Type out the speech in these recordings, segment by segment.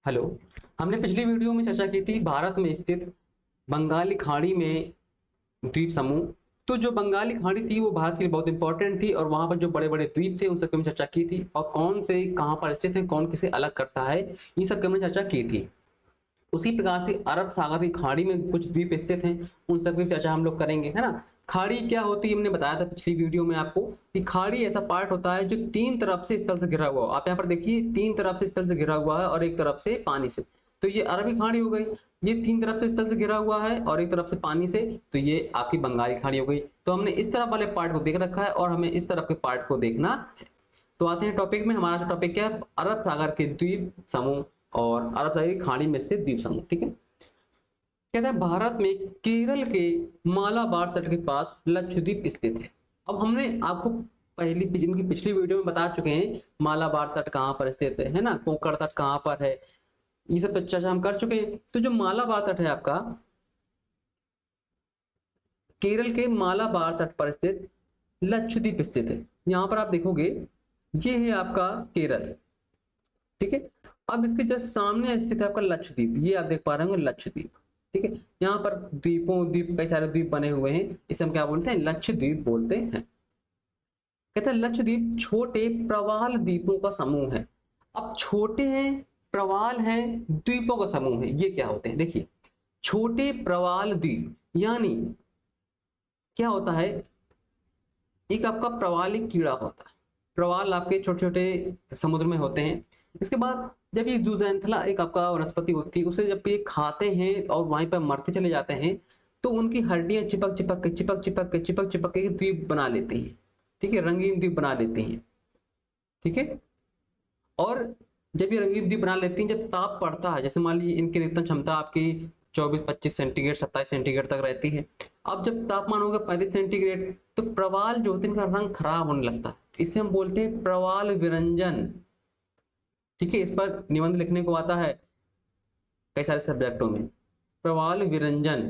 Hello. हमने पिछली video में चर्चा की थी भारत में स्थित बंगाली खाड़ी में द्वीप समूह। तो जो बंगाली खाड़ी थी वो भारत के लिए बहुत इंपॉर्टेंट थी और वहां पर जो बड़े बड़े द्वीप थे उन सब की हमने चर्चा की थी और कौन से कहां पर स्थित है, कौन किसे अलग करता है, ये सब की हमने चर्चा की थी। उसी प्रकार से अरब सागर की खाड़ी में कुछ द्वीप स्थित हैं, उन सब की चर्चा हम लोग करेंगे, है ना। खाड़ी क्या होती है हमने बताया था पिछली वीडियो में आपको कि खाड़ी ऐसा पार्ट होता है जो तीन तरफ से स्थल से घिरा हुआ हो। आप यहाँ पर देखिए, तीन तरफ से स्थल से घिरा हुआ है और एक तरफ से पानी से। तो ये अरबी खाड़ी हो गई, ये तीन तरफ से स्थल से घिरा हुआ है और एक तरफ से पानी से, तो ये आपकी बंगाली खाड़ी हो गई। तो हमने इस तरफ वाले पार्ट को देख रखा है और हमें इस तरफ के पार्ट को देखना है। तो आते हैं टॉपिक में। हमारा जो टॉपिक क्या है, अरब सागर के द्वीप समूह और अरब सागर की खाड़ी में स्थित द्वीप समूह। ठीक है, कहता है भारत में केरल के मालाबार तट के पास लक्षद्वीप स्थित है। अब हमने आपको इनकी पिछली वीडियो में बता चुके हैं मालाबार तट कहां पर स्थित है ना, कोंकण तट कहां पर है, ये सब चर्चा हम कर चुके हैं। तो जो मालाबार तट है आपका, केरल के मालाबार तट पर स्थित लक्षद्वीप स्थित है। यहां पर आप देखोगे ये है आपका केरल, ठीक है। अब इसके जस्ट सामने स्थित है आपका लक्षद्वीप, ये आप देख पा रहे होंगे लक्षद्वीप, ठीक है। यहाँ पर द्वीप कई सारे द्वीप बने हुए हैं, इसे हम क्या बोलते हैं, लक्षद्वीप बोलते हैं। कहते हैं लक्षद्वीप छोटे प्रवाल द्वीपों का समूह है। अब छोटे हैं, प्रवाल हैं, द्वीपों का समूह है, ये क्या होते हैं देखिए। छोटे प्रवाल द्वीप यानी क्या होता है, एक आपका प्रवाल एक कीड़ा होता है। प्रवाल आपके छोटे छोटे समुद्र में होते हैं। इसके बाद जब ये जूजेंथला एक आपका वनस्पति होती है, उसे जब ये खाते हैं और वहीं पर मरते चले जाते हैं तो उनकी हड्डियां चिपक के द्वीप बना लेती हैं, ठीक है, रंगीन द्वीप बना लेती हैं, ठीक है। और जब ये रंगीन द्वीप बना लेती हैं, जब ताप पड़ता है, जैसे मान लीजिए इनकी अधिकतम क्षमता आपकी 24-25 सेंटीग्रेड 27 सेंटीग्रेड तक रहती है। अब जब तापमान होगा 35 सेंटीग्रेड तो प्रवाल जो होते हैं इनका रंग खराब होने लगता है, इसे हम बोलते हैं प्रवाल विरंजन, ठीक है। इस पर निबंध लिखने को आता है कई सारे सब्जेक्टों में, प्रवाल विरंजन,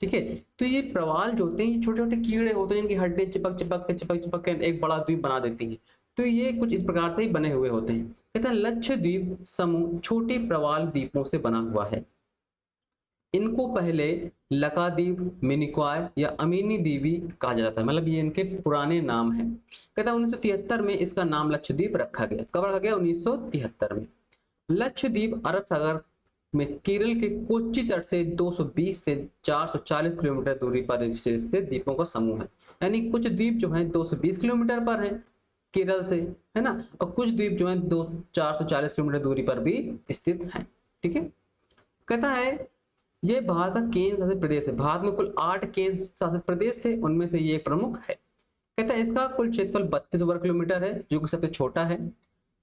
ठीक है। तो ये प्रवाल जो होते हैं ये छोटे छोटे कीड़े होते हैं, इनकी हड्डियां चिपक के एक बड़ा द्वीप बना देती हैं। तो ये कुछ इस प्रकार से ही बने हुए होते हैं। कहते हैं लक्षद्वीप समूह छोटे प्रवाल द्वीपों से बना हुआ है। इनको पहले लकाद्वीप, मिनिकॉय या अमीनी द्वीपी कहा जाता है, मतलब ये इनके पुराने नाम है। कहता है 1973 में इसका नाम लक्षद्वीप रखा गया। कब रखा गया, 1973 में। लक्षद्वीप अरब सागर में केरल के कोच्चि तट से 220 से 440 किलोमीटर दूरी पर स्थित द्वीपों का समूह है। यानी कुछ द्वीप जो है 220 किलोमीटर पर है केरल से, है ना, और कुछ द्वीप जो है 440 किलोमीटर दूरी पर भी स्थित है, ठीक है। कहता है ये भारत का केंद्र शासित प्रदेश है। भारत में कुल 8 केंद्र शासित प्रदेश थे, उनमें से ये एक प्रमुख है। कहता है इसका कुल क्षेत्रफल 32 वर्ग किलोमीटर है, जो कि सबसे छोटा है।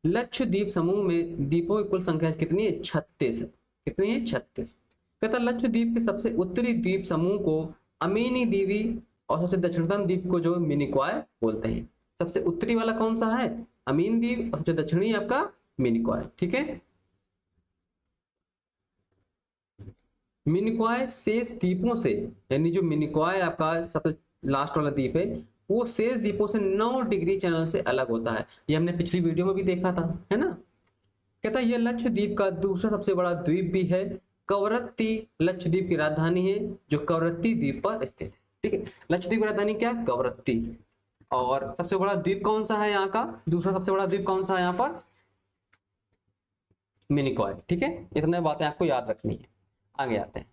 लक्षद्वीप समूह में द्वीपों की कुल संख्या कितनी है, 36। कितनी है, 36। कहता है लक्षद्वीप के सबसे उत्तरी द्वीप समूह को अमीनी द्वीपी और सबसे दक्षिणतम द्वीप को जो मिनिकॉय बोलते हैं। सबसे उत्तरी वाला कौन सा है, अमीन द्वीप, और सबसे दक्षिणी आपका मिनिकॉय, ठीक है। मिनिकॉय शेष द्वीपों से, यानी जो मिनिकॉय आपका सबसे लास्ट वाला द्वीप है वो शेष द्वीपों से 9 डिग्री चैनल से अलग होता है। ये हमने पिछली वीडियो में भी देखा था, है ना। कहता है यह लक्षद्वीप का दूसरा सबसे बड़ा द्वीप भी है। कवरत्ती लक्षद्वीप की राजधानी है, जो कवरत्ती द्वीप पर स्थित है, ठीक है। लक्षद्वीप की राजधानी क्या, कवरत्ती। और सबसे बड़ा द्वीप कौन सा है यहाँ का, दूसरा सबसे बड़ा द्वीप कौन सा है यहाँ पर, मिनिकॉय, ठीक है। इतने बातें आपको याद रखनी है। आगे आते हैं।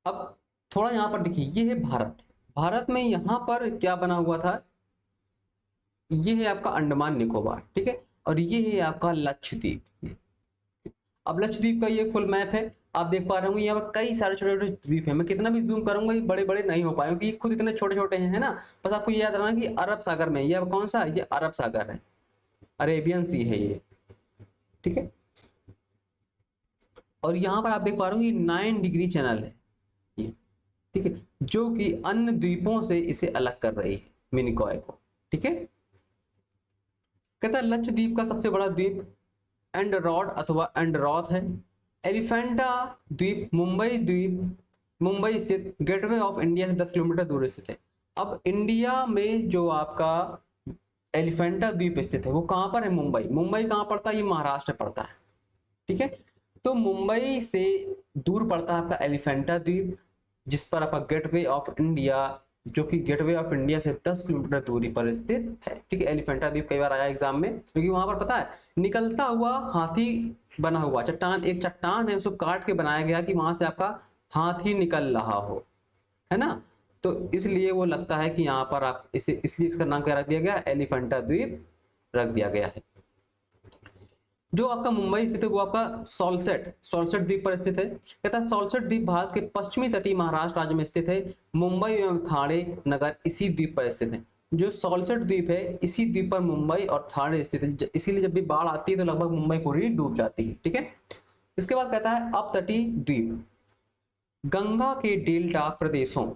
अब थोड़ा यहां पर देखिए, ये है भारत। भारत में यहां पर क्या बना हुआ था, ये है आपका अंडमान निकोबार, ठीक है, और ये है आपका लक्षद्वीप। अब लक्षद्वीप का ये फुल मैप है, आप देख पा रहे होंगे यहाँ पर कई सारे छोटे छोटे द्वीप हैं। मैं कितना भी जूम करूंगा ये बड़े बड़े नहीं हो पाए क्योंकि खुद इतने छोटे छोटे हैं, है ना। बस आपको ये याद रखना कि अरब सागर में, ये कौन सा, ये अरब सागर है, अरेबियन सी है ये, ठीक है। और यहाँ पर आप देख पा रहे हो 9 डिग्री चैनल है ये, ठीक है, जो कि अन्य द्वीपों से इसे अलग कर रही है, मिनिकॉय को, ठीक है। कहता है लक्षद्वीप का सबसे बड़ा द्वीप एंडरॉड अथवा एंडरॉथ है। एलिफेंटा द्वीप मुंबई स्थित गेटवे ऑफ इंडिया से 10 किलोमीटर दूर स्थित है। अब इंडिया में जो आपका एलिफेंटा द्वीप स्थित है वो कहां पर है, मुंबई। मुंबई कहां पड़ता है, ये महाराष्ट्र में पड़ता है, ठीक है। तो मुंबई से दूर पड़ता है आपका एलिफेंटा द्वीप, जिस पर आपका गेटवे ऑफ इंडिया, जो कि गेटवे ऑफ इंडिया से 10 किलोमीटर दूरी पर स्थित है। ठीक है, एलिफेंटा द्वीप कई बार आया एग्जाम में, क्योंकि वहां पर पता है निकलता हुआ हाथी बना हुआ चट्टान, एक चट्टान है, उसको काट के बनाया गया कि वहां से आपका हाथी निकल रहा हो, है ना। तो इसलिए वो लगता है कि यहाँ पर आप इसे, इसलिए इसका नाम क्या रख दिया गया, एलिफेंटा द्वीप रख दिया गया है। जो आपका मुंबई स्थित है वो आपका सॉल्सेट द्वीप पर स्थित है। कहता है सॉल्सेट द्वीप भारत के पश्चिमी तटीय महाराष्ट्र राज्य में स्थित है। मुंबई एवं ठाणे नगर इसी द्वीप पर स्थित है। जो सॉल्सेट द्वीप है इसी द्वीप पर मुंबई और ठाणे स्थित है, इसीलिए जब भी बाढ़ आती है तो लगभग मुंबई पूरी डूब जाती है। ठीक है, इसके बाद कहता है अपतटीय द्वीप, गंगा के डेल्टा प्रदेशों,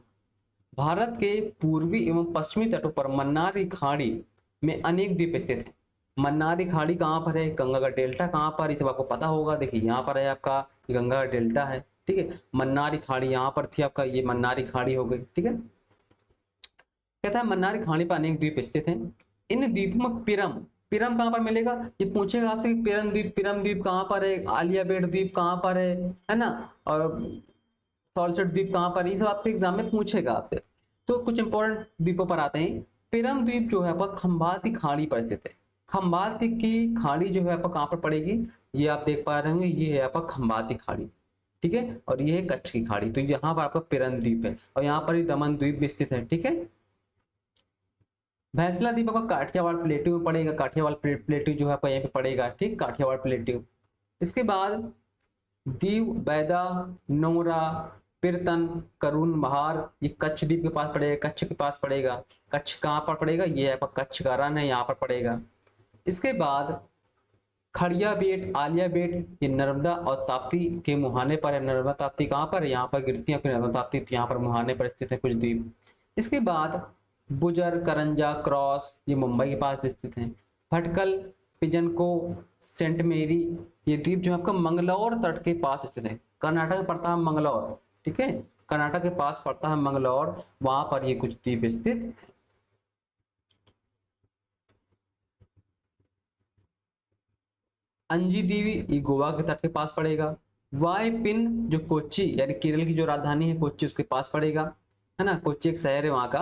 भारत के पूर्वी एवं पश्चिमी तटों पर मन्नार खाड़ी में अनेक द्वीप स्थित हैं। मन्नारी खाड़ी कहाँ पर है, गंगा का डेल्टा कहाँ पर, ये सब आपको पता होगा। देखिए यहाँ पर है आपका गंगा का डेल्टा है। ठीक है, मन्नारी खाड़ी यहाँ पर थी आपका, ये मन्नारी खाड़ी हो गई। ठीक है, कहता है मन्नारी खाड़ी पर अनेक द्वीप स्थित हैं। इन द्वीपों में पिरम कहाँ पर मिलेगा, ये पूछेगा आपसे कि पिरम द्वीप कहाँ पर है, आलिया बेट द्वीप कहाँ पर है ना, और सॉल्सेट द्वीप कहाँ पर, ये सब आपसे एग्जाम में पूछेगा आपसे। तो कुछ इंपॉर्टेंट द्वीपों पर आते हैं। पिरम द्वीप जो है आपका खंबाती खाड़ी पर स्थित है। खंबाती की खाड़ी जो है आपका कहाँ पर पड़ेगी, ये आप देख पा रहे होंगे, ये है आपका खंबाती खाड़ी। ठीक है, और ये है कच्छ की खाड़ी। तो यहाँ पर आपका पिरम द्वीप है, और यहाँ पर ही दमन द्वीप भी स्थित है। ठीक है, भैंसला द्वीप आपका काठियावाड़ प्लेट्यू में पड़ेगा, काठियावाड़ प्लेट्यू जो है आपका यहाँ पे पड़ेगा। ठीक, काठियावाड़ प्लेट्यू। इसके बाद दीव, बैदा, नोरा, पिरतन, करून, महार, ये कच्छ द्वीप के पास पड़ेगा, कच्छ के पास पड़ेगा। कच्छ कहाँ पर पड़ेगा, ये आपका कच्छ का रण है, यहाँ पर पड़ेगा। इसके बाद खड़िया बेट, आलिया बेट, ये नर्मदा और ताप्ती के मुहाने पर है। नर्मदा ताप्ती कहाँ पर है, यहाँ पर गिरती है नर्मदा ताप्ती, यहाँ पर मुहाने पर स्थित है कुछ द्वीप। इसके बाद बुजर, करंजा, क्रॉस, ये मुंबई के पास स्थित है। भटकल, पिजनको, सेंट मेरी, ये द्वीप जो है आपका मंगलौर तट के पास स्थित है। कर्नाटक में पड़ता है मंगलौर। ठीक है, कर्नाटक के पास पड़ता है मंगलौर, वहां पर ये कुछ द्वीप स्थित है। अंजी दीवी, ये गोवा के तट के पास पड़ेगा। वाई पिन, जो कोच्चि यानी केरल की जो राजधानी है कोच्चि, उसके पास पड़ेगा, है ना, कोच्चि एक शहर है वहां का।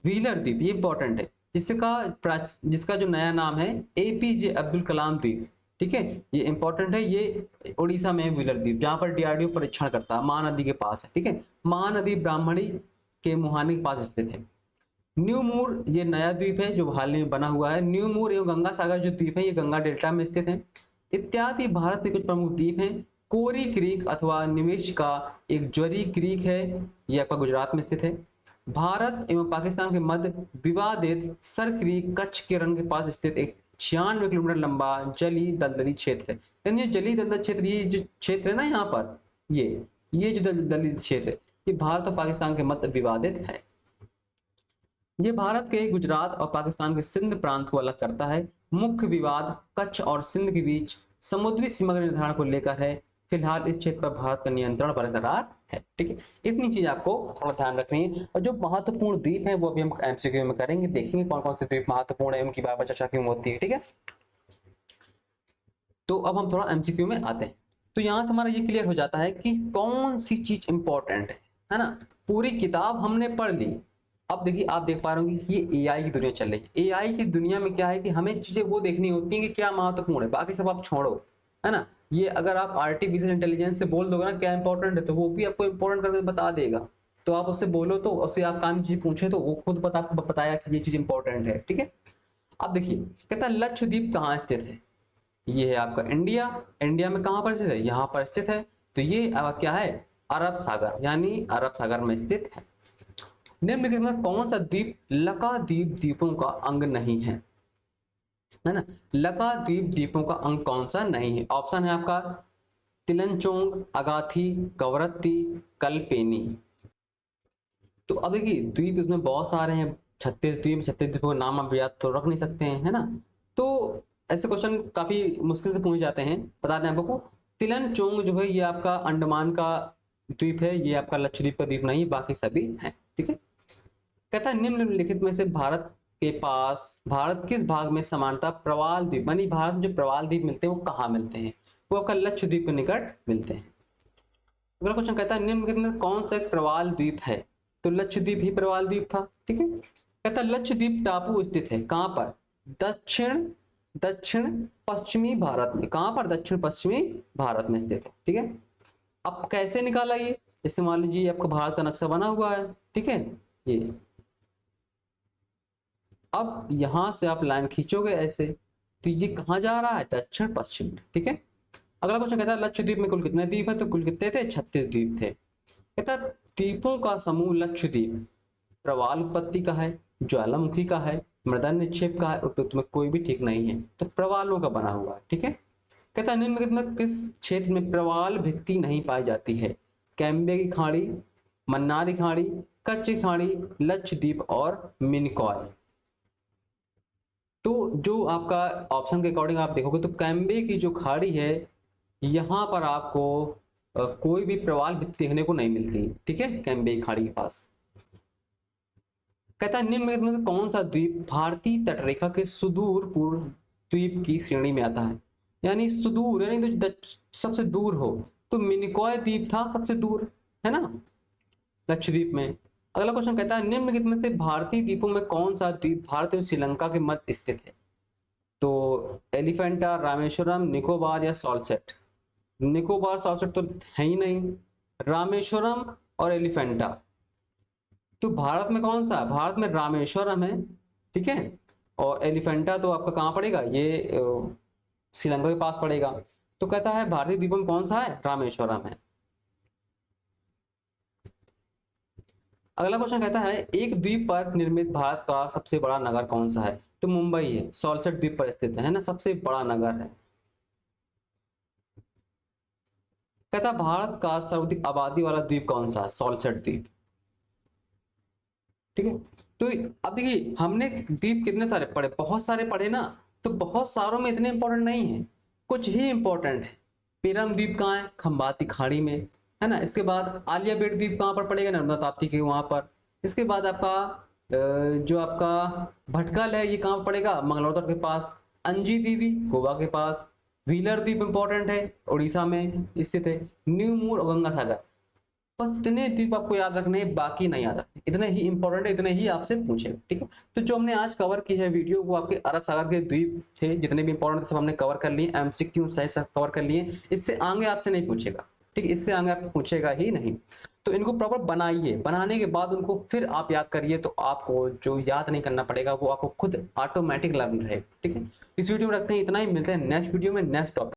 व्हीलर द्वीप, ये इंपॉर्टेंट है, जिसका जो नया नाम है एपीजे अब्दुल कलाम द्वीप। ठीक है, ये इंपॉर्टेंट है, ये उड़ीसा में है व्हीलर द्वीप, जहां पर डीआरडीओ परीक्षण करता है, महानदी के पास है। ठीक है, महानदी ब्राह्मणी के मुहाने के पास स्थित है। न्यू मूर, ये नया द्वीप है जो हाल में बना हुआ है। न्यू मूर एवं गंगा सागर जो द्वीप है, ये गंगा डेल्टा में स्थित है। इत्यादि भारत के कुछ प्रमुख द्वीप हैं। कोरी क्रीक अथवा निवेश का एक ज्वरी क्रीक है, यह आपका गुजरात में स्थित है। भारत एवं पाकिस्तान के मध्य विवादित सर क्रीक कच्छ के रण के पास स्थित एक 96 किलोमीटर लंबा जली दलदली क्षेत्र है। यानी जली दलदल क्षेत्र, ये जो क्षेत्र है ना यहाँ पर, ये जो दलदली क्षेत्र है, ये भारत और पाकिस्तान के मध्य विवादित है। ये भारत के गुजरात और पाकिस्तान के सिंध प्रांत को अलग करता है। मुख्य विवाद कच्छ और सिंध के बीच समुद्री सीमा के निर्धारण को लेकर है। फिलहाल इस क्षेत्र पर भारत का नियंत्रण बरकरार है। ठीक है, इतनी चीज आपको थोड़ा ध्यान रखनी है। और जो महत्वपूर्ण द्वीप है वो अभी हम एमसीक्यू में करेंगे, देखेंगे कौन कौन से द्वीप महत्वपूर्ण है, उनकी बार बार चर्चा क्यों होती है। ठीक है, तो अब हम थोड़ा एमसीक्यू में आते हैं। तो यहाँ से हमारा ये क्लियर हो जाता है कि कौन सी चीज इंपॉर्टेंट है ना। पूरी किताब हमने पढ़ ली। अब देखिए, आप देख पा रहे होंगे कि ये एआई की दुनिया चल रही है। एआई की दुनिया में क्या है कि हमें चीजें वो देखनी होती हैं कि क्या महत्वपूर्ण है, बाकी सब आप छोड़ो, है ना। ये अगर आप आर्टिफिशियल इंटेलिजेंस से बोल दोगे ना क्या इंपॉर्टेंट है, तो वो भी आपको इंपॉर्टेंट करके बता देगा। तो आप उससे बोलो, तो उससे आप काम चीज पूछे तो वो खुद बताया कि ये चीज इंपॉर्टेंट है। ठीक है, अब देखिए, कहता है लक्षद्वीप कहाँ स्थित है। ये है आपका इंडिया। इंडिया में कहाँ पर स्थित है, यहाँ पर स्थित है। तो ये क्या है, अरब सागर, यानी अरब सागर में स्थित है। निम्नलिखित में कौन सा द्वीप लकाद्वीप द्वीपों का अंग नहीं है ना। लकाद्वीप द्वीपों का अंग कौन सा नहीं है। ऑप्शन है आपका तिलनचोंग, अगाथी, कवरत्ती, कल्पेनी। तो अब देखिए, द्वीप इसमें बहुत सारे हैं, 36 द्वीप, 36 द्वीपों का नाम आप याद तो रख नहीं सकते हैं, है ना। तो ऐसे क्वेश्चन काफी मुश्किल से पूछ जाते हैं। बता दें आपको, तिलनचोंग जो है ये आपका अंडमान का द्वीप है, ये आपका लक्षद्वीप का द्वीप नहीं, बाकी सभी है। ठीक है, कहता है निम्नलिखित में से भारत किस भाग में समानता प्रवाल द्वीप, यानी भारत में जो प्रवाल द्वीप मिलते हैं वो कहाँ मिलते हैं। वो आपका लक्षद्वीप के निकट मिलते हैं। अगला क्वेश्चन कहता है निम्नलिखित में कौन सा एक प्रवाल द्वीप है? तो लक्षद्वीप ही प्रवाल द्वीप था। ठीक है, कहता है लक्षद्वीप टापू स्थित है कहां पर? दक्षिण पश्चिमी भारत में। कहां पर? दक्षिण पश्चिमी भारत में स्थित है। ठीक है, अब कैसे निकाला ये? इससे मान लीजिए आपका भारत का नक्शा बना हुआ है। ठीक है, ये अब यहां से आप लाइन खींचोगे ऐसे, तो ये कहां जा रहा है? दक्षिण पश्चिम। ठीक है, अगला क्वेश्चन कहता है लक्षद्वीप में कुल कितने द्वीप है? तो कुल कितने थे? 36 द्वीप थे। कहता है द्वीपों का समूह लक्षद्वीप प्रवाल उत्पत्ति का है, ज्वालामुखी का है, मृदा निक्षेप का है, उपयुक्त में कोई भी ठीक नहीं है, तो प्रवालों का बना हुआ है। ठीक है, कहता है निम्नलिखित में किस क्षेत्र में प्रवाल भित्ति नहीं पाई जाती है? कैम्बे की खाड़ी, मन्नार खाड़ी, कच्छ खाड़ी, लक्षद्वीप और मिनिकॉय। तो जो आपका ऑप्शन के अकॉर्डिंग आप देखोगे तो कैम्बे की जो खाड़ी है यहां पर आपको कोई भी प्रवाल भित्ति देखने को नहीं मिलती। ठीक है, कैम्बे की खाड़ी के पास। कहता है निम्नलिखित में कौन सा द्वीप भारतीय तटरेखा के सुदूर पूर्व द्वीप की श्रेणी में आता है? यानी सुदूर यानी तो सबसे दूर हो, तो मिनिकॉय द्वीप था सबसे दूर, है ना, लक्षद्वीप में। अगला क्वेश्चन कहता है निम्नलिखित में से भारतीय द्वीपों में कौन सा द्वीप भारत और श्रीलंका के मध्य स्थित है? तो एलिफेंटा, रामेश्वरम, निकोबार या सॉल्सेट। निकोबार सॉल्सेट तो है ही नहीं, रामेश्वरम और एलिफेंटा। तो भारत में कौन सा? भारत में रामेश्वरम है। ठीक है, और एलिफेंटा तो आपका कहां पड़ेगा? ये श्रीलंका के पास पड़ेगा। तो कहता है भारतीय द्वीपों में कौन सा है? रामेश्वरम है। अगला क्वेश्चन कहता है एक द्वीप पर निर्मित भारत का सबसे बड़ा नगर कौन सा है? तो मुंबई है, सॉल्सेट द्वीप पर स्थित है ना, सबसे बड़ा नगर है। कहता है भारत का सर्वाधिक आबादी वाला द्वीप कौन सा? सॉल्सेट द्वीप। ठीक है, तो अब देखिए हमने द्वीप कितने सारे पढ़े? बहुत सारे पढ़े ना, तो बहुत सारों में इतने इंपॉर्टेंट नहीं है, कुछ ही इंपॉर्टेंट है। पेरम द्वीप कहाँ है? खंबाती खाड़ी में, है ना। इसके बाद आलिया बेट द्वीप कहाँ पर पड़ेगा? नर्मदा ताप्ती के वहां पर। इसके बाद आपका जो आपका भटकल है ये कहाँ पर पड़ेगा? मंगलौर तट के पास। अंजी द्वीप गोवा के पास। व्हीलर द्वीप इंपॉर्टेंट है, उड़ीसा में स्थित है। न्यू मूर और गंगा सागर। बस इतने द्वीप आपको याद रखने हैं, बाकी नहीं याद रखने, इतने ही इंपॉर्टेंट है, इतने ही आपसे पूछेगा। ठीक है, तो जो हमने आज कवर की है वीडियो वो आपके अरब सागर के द्वीप थे, जितने भी इंपॉर्टेंट थे सब हमने कवर कर लिए, एमसीक्यू सही सब कवर कर लिए। इससे आगे आपसे नहीं पूछेगा। ठीक है, इससे आगे आपसे पूछेगा ही नहीं। तो इनको प्रॉपर बनाइए, बनाने के बाद उनको फिर आप याद करिए, तो आपको जो याद नहीं करना पड़ेगा वो आपको खुद ऑटोमेटिक लर्न रहेगा। ठीक है, इस वीडियो में रखते हैं इतना ही, मिलते हैं नेक्स्ट वीडियो में नेक्स्ट टॉपिक।